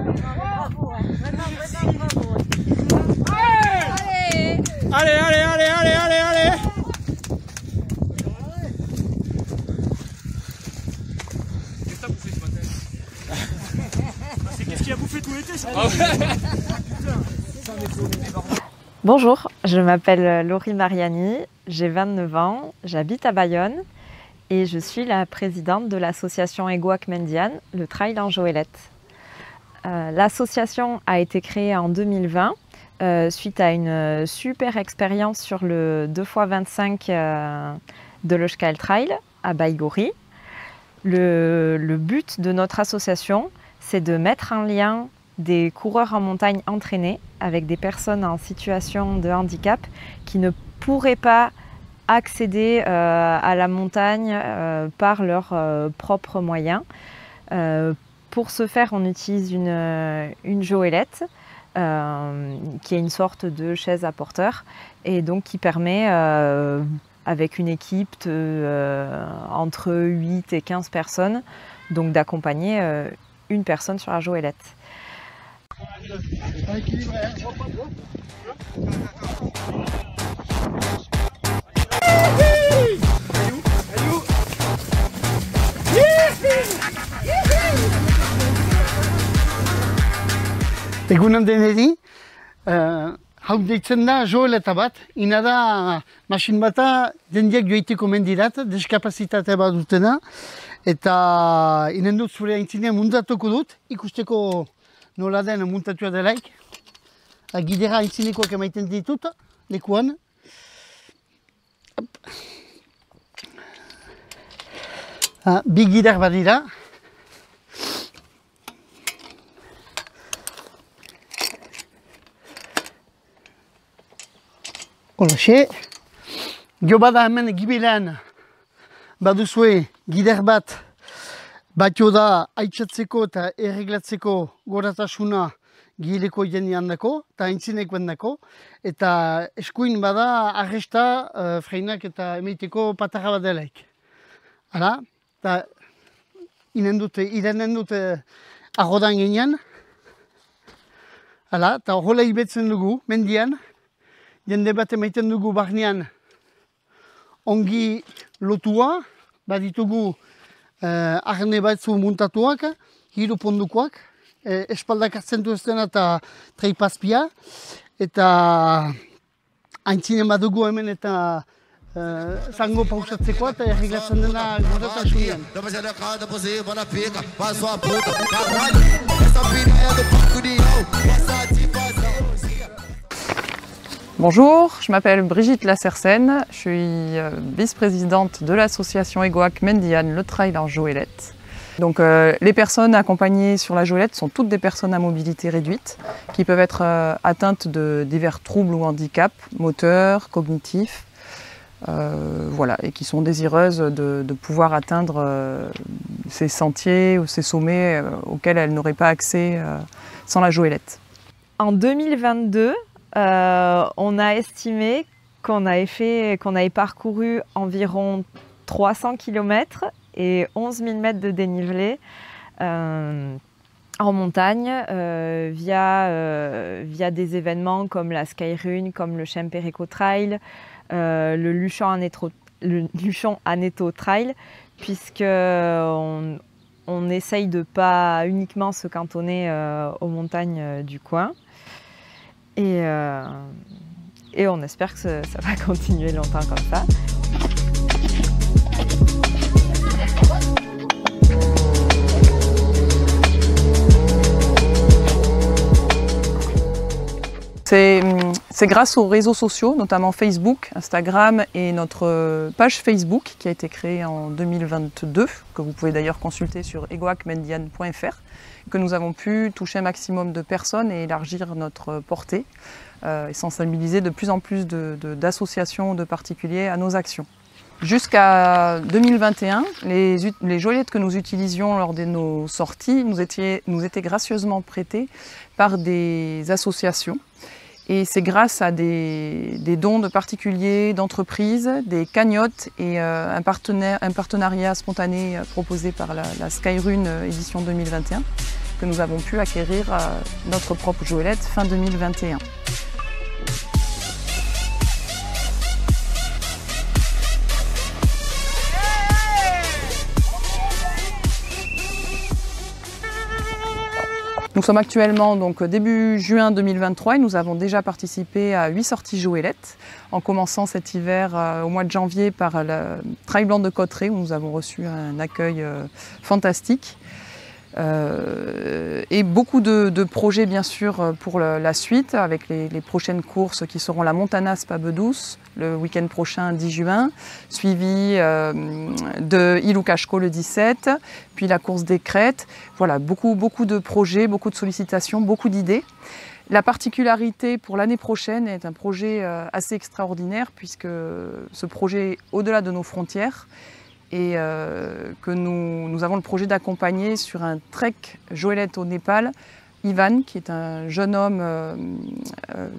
Bravo, vraiment, bravo. Allez, allez, allez, allez, allez, allez. Qu'est-ce que t'as bouffé ce matin? C'est qu'est-ce qui a bouffé tout l'été ça? Bonjour, je m'appelle Laurie Mariani, j'ai 29 ans, j'habite à Bayonne et je suis la présidente de l'association Egoac Mendiane, le trail en Joëlette. L'association a été créée en 2020 suite à une super expérience sur le 2x25 de l'Euskal Trail à Baïgori. Le but de notre association, c'est de mettre en lien des coureurs en montagne entraînés avec des personnes en situation de handicap qui ne pourraient pas accéder à la montagne par leurs propres moyens. Pour ce faire, on utilise une joëlette qui est une sorte de chaise à porteur et donc qui permet, avec une équipe entre 8 et 15 personnes, donc d'accompagner une personne sur la joëlette. Egunon deneri, hau deitzen da joeleta bat, ina da masin bata jendeak joiteko mendirat, deskapazitatea bat dutena, eta inen dut zure aintzinean muntatuko dut, ikusteko nola den muntatua delaik. Gidera aintzinekoak emaiten ditut, lekuan. Bi gider badira. Holaxe, jo bada hemen gibilean baduzue gider bat batio da aitzatzeko eta erreglatzeko goratasuna gileko jenean dako eta aintzinekoen dako eta eskuin bada arresta freinak eta emeiteko patarra bat delaik. Hala, eta irenen dute agodan ginean. Hala, eta hola ibetzen dugu mendian. Jende bat emaiten dugu barnean ongi lotua, baditugu arne batzu muntatuak, hiru pondukoak, espaldak hartzen duzen eta treipazpia, eta aintzinen badugu hemen eta zango pausatzeko eta erreglatzen dena goratasunean. Bonjour, je m'appelle Brigitte Lassersen, je suis vice-présidente de l'association Egoac Mendiane, le trail en Joëlette. Donc les personnes accompagnées sur la Joëlette sont toutes des personnes à mobilité réduite qui peuvent être atteintes de divers troubles ou handicaps moteurs, cognitifs, voilà, et qui sont désireuses de pouvoir atteindre ces sentiers ou ces sommets auxquels elles n'auraient pas accès sans la Joëlette. En 2022, on a estimé qu'on avait parcouru environ 300 km et 11 000 mètres de dénivelé en montagne via des événements comme la Skyrun, comme le Chempereco Trail, le Luchon Aneto Trail, puisqu'on essaye de ne pas uniquement se cantonner aux montagnes du coin. Et on espère que ça va continuer longtemps comme ça. C'est grâce aux réseaux sociaux, notamment Facebook, Instagram et notre page Facebook qui a été créée en 2022, que vous pouvez d'ailleurs consulter sur egoacmendiane.fr, que nous avons pu toucher un maximum de personnes et élargir notre portée et sensibiliser de plus en plus d'associations, de particuliers à nos actions. Jusqu'à 2021, les joëlettes que nous utilisions lors de nos sorties nous étaient gracieusement prêtées par des associations. Et c'est grâce à des dons de particuliers, d'entreprises, des cagnottes et un partenariat spontané proposé par la Skyrun édition 2021 que nous avons pu acquérir notre propre Joëlette fin 2021. Nous sommes actuellement donc début juin 2023 et nous avons déjà participé à 8 sorties Joëlette, en commençant cet hiver au mois de janvier par le Trail Blanc de Cauterets où nous avons reçu un accueil fantastique. Et beaucoup de projets bien sûr pour la suite avec les prochaines courses qui seront la Montana Spa Bedouce le week-end prochain 10 juin, suivi de Ilukashko le 17, puis la course des crêtes. Voilà, beaucoup de projets, beaucoup de sollicitations, beaucoup d'idées. La particularité pour l'année prochaine est un projet assez extraordinaire puisque ce projet est au-delà de nos frontières et que nous avons le projet d'accompagner sur un trek Joëlette au Népal, Ivan, qui est un jeune homme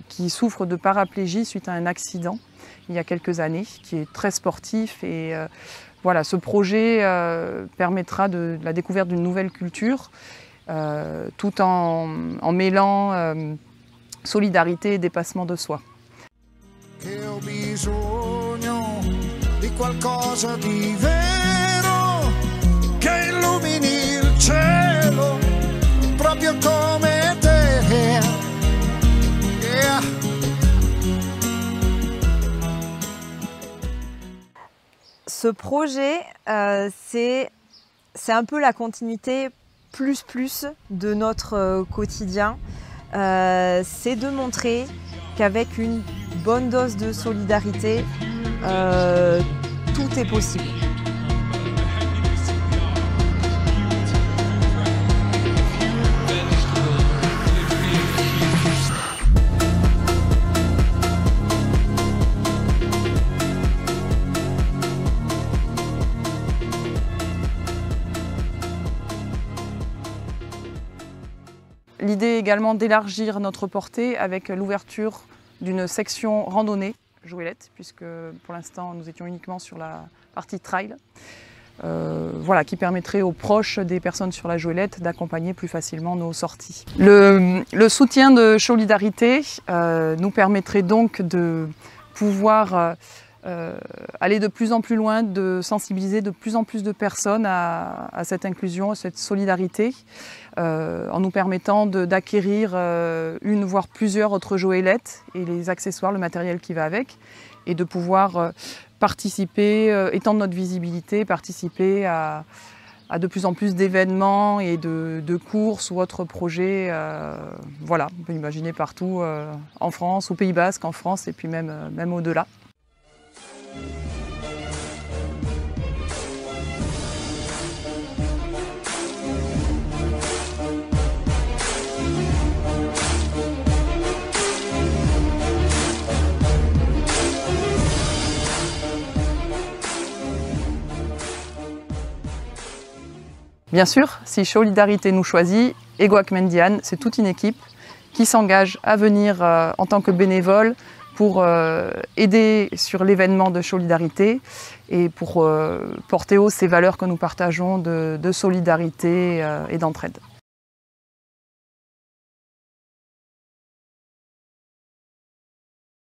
qui souffre de paraplégie suite à un accident il y a quelques années, qui est très sportif et voilà, ce projet permettra de la découverte d'une nouvelle culture tout en mêlant solidarité et dépassement de soi. Di qualcosa di vero che illumini il cielo proprio come te. Yeah. Ce projet, c'est un peu la continuité plus de notre quotidien. C'est de montrer qu'avec une bonne dose de solidarité, tout est possible. L'idée également d'élargir notre portée avec l'ouverture d'une section randonnée Joëlette, puisque pour l'instant nous étions uniquement sur la partie trail, voilà, qui permettrait aux proches des personnes sur la Joëlette d'accompagner plus facilement nos sorties. Le soutien de solidarité nous permettrait donc de pouvoir aller de plus en plus loin, de sensibiliser de plus en plus de personnes à cette inclusion, à cette solidarité, en nous permettant d'acquérir une voire plusieurs autres Joëlettes et les accessoires, le matériel qui va avec, et de pouvoir participer, étendre notre visibilité, participer à de plus en plus d'événements et de courses ou autres projets. Voilà, on peut imaginer partout en France, au Pays Basque, en France et puis même au-delà. Bien sûr, si Solidarité nous choisit, Egoac Mendian, c'est toute une équipe qui s'engage à venir en tant que bénévole pour aider sur l'événement de solidarité et pour porter haut ces valeurs que nous partageons de solidarité et d'entraide.